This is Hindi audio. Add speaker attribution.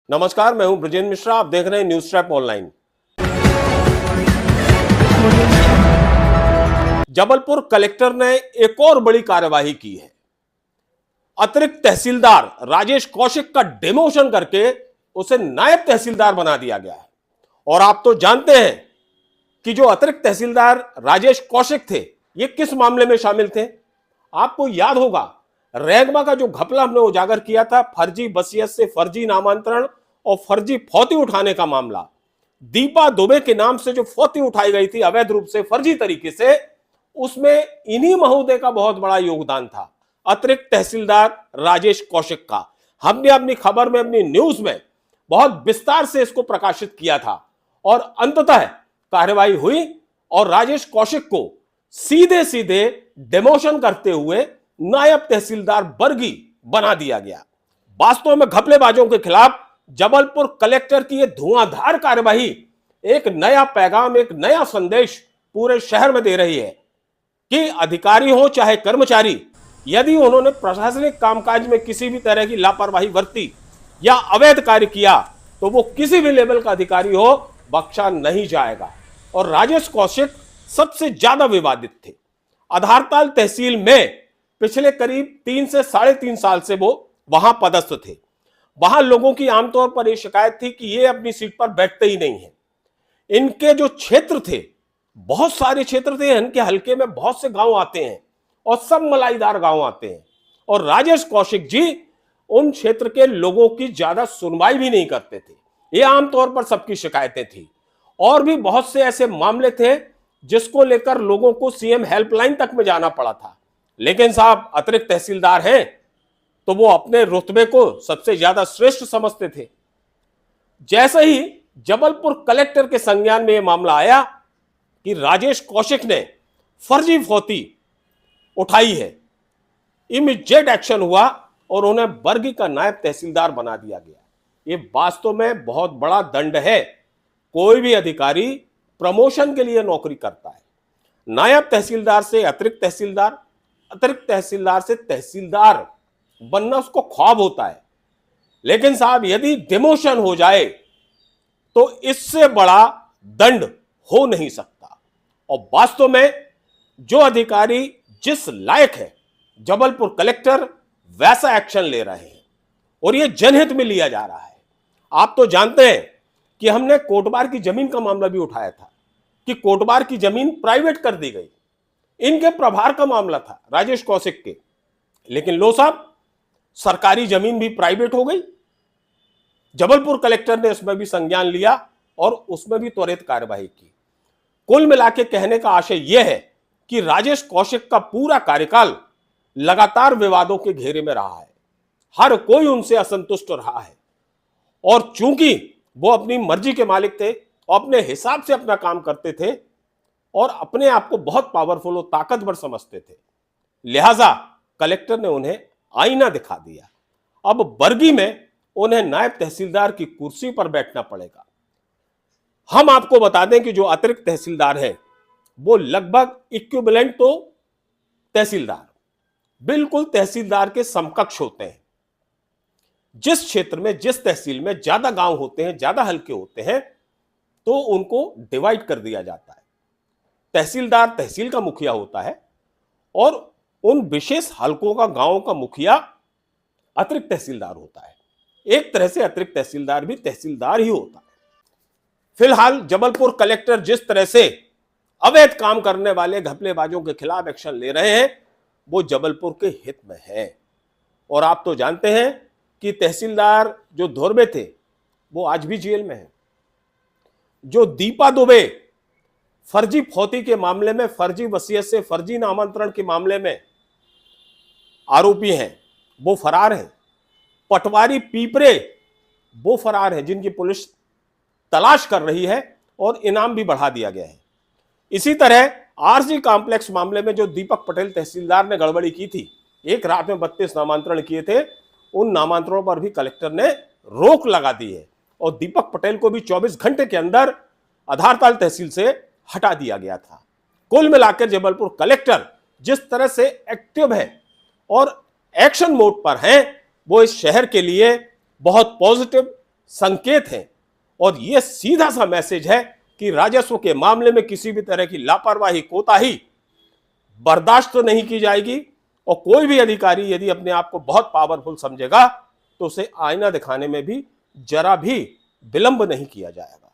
Speaker 1: नमस्कार, मैं हूं ब्रजेंद्र मिश्रा। आप देख रहे हैं news trap online. Jabalpur collector ने एक और बड़ी कार्यवाही की है। अतिरिक्त तहसीलदार राजेश कौशिक का डिमोशन करके उसे नायब तहसीलदार बना दिया गया है। और आप तो जानते हैं कि जो अतिरिक्त तहसीलदार राजेश कौशिक थे, ये किस मामले में शामिल थे। आपको याद होगा, रैगमा का जो घपला हमने उजागर किया था, फर्जी वसीयत से फर्जी नामांतरण और फर्जी फौती उठाने का मामला। दीपा दुबे के नाम से जो फौती उठाई गई थी अवैध रूप से, फर्जी तरीके से, उसमें इन्हीं महोदय का बहुत बड़ा योगदान था, अतिरिक्त तहसीलदार राजेश कौशिक का। हमने अपनी खबर में, अपनी न्यूज में बहुत विस्तार से इसको प्रकाशित किया था और अंततः कार्रवाई हुई और राजेश कौशिक को सीधे सीधे डिमोशन करते हुए नायब तहसीलदार बरगी बना दिया गया। वास्तव में घपलेबाजों के खिलाफ जबलपुर कलेक्टर की यह धुआंधार कार्यवाही एक नया पैगाम, एक नया संदेश पूरे शहर में दे रही है कि अधिकारी हो चाहे कर्मचारी, यदि उन्होंने प्रशासनिक कामकाज में किसी भी तरह की लापरवाही बरती या अवैध कार्य किया तो वो किसी भी लेवल का अधिकारी हो, बख्शा नहीं जाएगा। और राजेश कौशिक सबसे ज्यादा विवादित थे। आधारताल तहसील में पिछले करीब 3 से 3.5 साल से वो वहां पदस्थ थे। वहां लोगों की आमतौर पर यह शिकायत थी कि ये अपनी सीट पर बैठते ही नहीं है। इनके जो क्षेत्र थे, बहुत सारे क्षेत्र थे, इनके हल्के में बहुत से गांव आते हैं और सब मलाईदार गांव आते हैं। और राजेश कौशिक जी उन क्षेत्र के लोगों की ज्यादा सुनवाई भी नहीं करते थे। ये आमतौर पर सबकी शिकायतें थी। और भी बहुत से ऐसे मामले थे जिसको लेकर लोगों को सीएम हेल्पलाइन तक में जाना पड़ा था। लेकिन साहब अतिरिक्त तहसीलदार हैं तो वो अपने रुतबे को सबसे ज्यादा श्रेष्ठ समझते थे। जैसे ही जबलपुर कलेक्टर के संज्ञान में यह मामला आया कि राजेश कौशिक ने फर्जी फौती उठाई है, इमीडिएट एक्शन हुआ और उन्हें बरगी का नायब तहसीलदार बना दिया गया। ये वास्तव में बहुत बड़ा दंड है। कोई भी अधिकारी प्रमोशन के लिए नौकरी करता है, नायब तहसीलदार से अतिरिक्त तहसीलदार, अतिरिक्त तहसीलदार से तहसीलदार बनना उसको ख्वाब होता है। लेकिन साहब यदि डिमोशन हो जाए तो इससे बड़ा दंड हो नहीं सकता। और वास्तव में जो अधिकारी जिस लायक है, जबलपुर कलेक्टर वैसा एक्शन ले रहे हैं और यह जनहित में लिया जा रहा है। आप तो जानते हैं कि हमने कोटबार की जमीन का मामला भी उठाया था कि कोटबार की जमीन प्राइवेट कर दी गई। इनके प्रभार का मामला था राजेश कौशिक के, लेकिन लो साहब सरकारी जमीन भी प्राइवेट हो गई। जबलपुर कलेक्टर ने उसमें भी संज्ञान लिया और उसमें भी त्वरित कार्यवाही की। कुल मिलाकर कहने का आशय यह है कि राजेश कौशिक का पूरा कार्यकाल लगातार विवादों के घेरे में रहा है। हर कोई उनसे असंतुष्ट रहा है और चूंकि वो अपनी मर्जी के मालिक थे और अपने हिसाब से अपना काम करते थे और अपने आप को बहुत पावरफुल और ताकतवर समझते थे, लिहाजा कलेक्टर ने उन्हें आईना दिखा दिया। अब बरगी में उन्हें नायब तहसीलदार की कुर्सी पर बैठना पड़ेगा। हम आपको बता दें कि जो अतिरिक्त तहसीलदार है वो लगभग इक्विवेलेंट तो तहसीलदार, बिल्कुल तहसीलदार के समकक्ष होते हैं। जिस क्षेत्र में, जिस तहसील में ज्यादा गांव होते हैं, ज्यादा हल्के होते हैं, तो उनको डिवाइड कर दिया जाता है। तहसीलदार तहसील का मुखिया होता है और उन विशेष हलकों का, गांवों का मुखिया अतिरिक्त तहसीलदार होता है। एक तरह से अतिरिक्त तहसीलदार भी तहसीलदार ही होता है। फिलहाल जबलपुर कलेक्टर जिस तरह से अवैध काम करने वाले घपलेबाजों के खिलाफ एक्शन ले रहे हैं वो जबलपुर के हित में है। और आप तो जानते हैं कि तहसीलदार जो धोरबे थे वो आज भी जेल में है। जो दीपा दुबे फर्जी फौती के मामले में, फर्जी वसीयत से फर्जी नामांतरण के मामले में आरोपी हैं, वो फरार हैं। पटवारी पीपरे वो फरार हैं जिनकी पुलिस तलाश कर रही है और इनाम भी बढ़ा दिया गया है। इसी तरह आरजी कॉम्प्लेक्स मामले में जो दीपक पटेल तहसीलदार ने गड़बड़ी की थी, एक रात में 32 नामांतरण किए थे, उन नामांतरणों पर भी कलेक्टर ने रोक लगा दी है और दीपक पटेल को भी 24 घंटे के अंदर आधारताल तहसील से हटा दिया गया था। कुल मिलाकर जबलपुर कलेक्टर जिस तरह से एक्टिव है और एक्शन मोड पर हैं, वो इस शहर के लिए बहुत पॉजिटिव संकेत हैं और यह सीधा सा मैसेज है कि राजस्व के मामले में किसी भी तरह की लापरवाही, कोताही बर्दाश्त तो नहीं की जाएगी। और कोई भी अधिकारी यदि अपने आप को बहुत पावरफुल समझेगा तो उसे आईना दिखाने में भी जरा भी विलंब नहीं किया जाएगा।